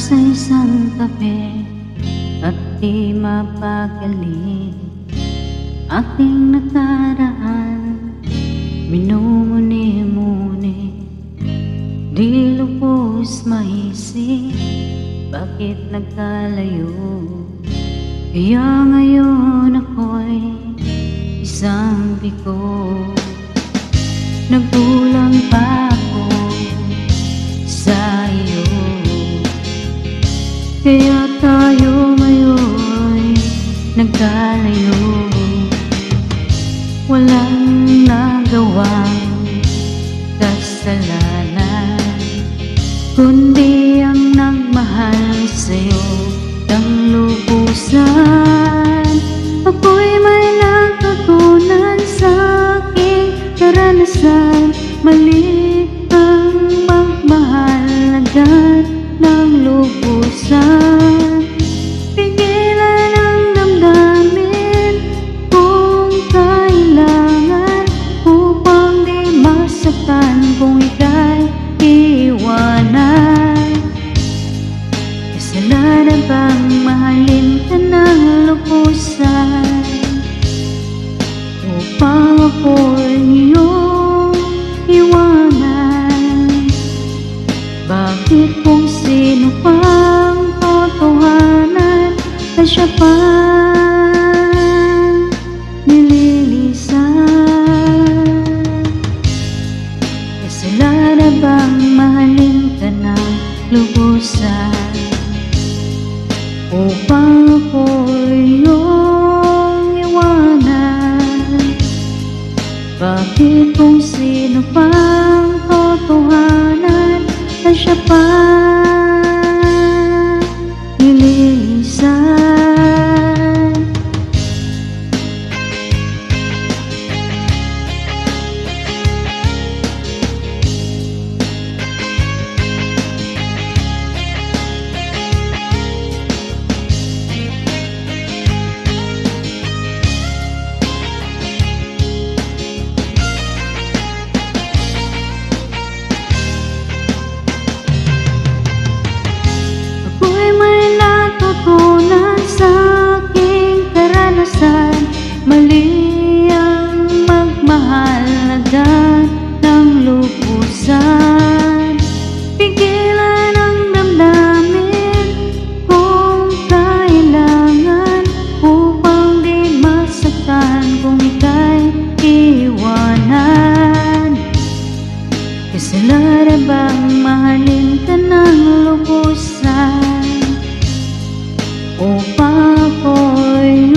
sa isang tabi at di mapagaling. Ating nakaraan, minumuni-muni, di lubos maisip bakit nagkalayo. Kaya ngayon ako'y isang bigo, nagkulang pa ako sa iyo. Kaya tayo ngayon nagkalayo, walang nagawang kasalanan, kundi ang nagmahal sa'yo ng lubusan. Ako'y may natutunan sa aking karanasan, mali ang magmahal agad ng lubusan. Pigilan ang damdamin kung kailangan, upang di masaktan kung ika'y iwanan. Kasalanan bang mahalin ka ng lubusan, upang ako'y iyong iwanan? Bakit kung sino pang totohanan ay siya pa nililisan? Kasalanan bang mahalin ka ng lubusan, upang ako'y iyong iwanan? Bakit kung sino pang totohanan ay siya pa nililisan? Mali ang magmahal agad ng lubusan. Pigilan ang damdamin kung kailangan, upang di masaktan kung ika'y iwanan. Kasalanan bang mahalin ka ng lubusan, upang ako'y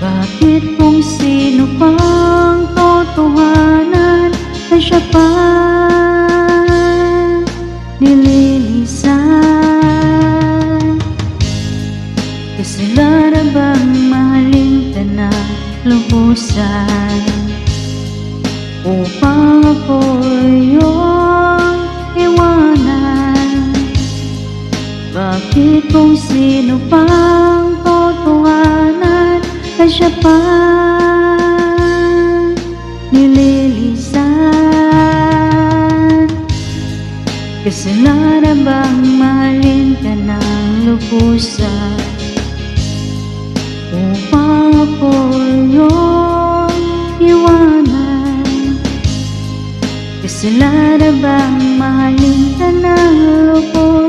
bakit kung sino pang totohanan ay siya pa nililisan? Kasalanan bang mahalin ka ng lubusan, upang ako'y iyong iwanan? Bakit kung sino pang totohanan ay siya pa nililisan? Kasalanan bang mahalin ka ng lubusan, upang ako'y iyong iwanan? Kasalanan bang mahalin ka ng lubusan,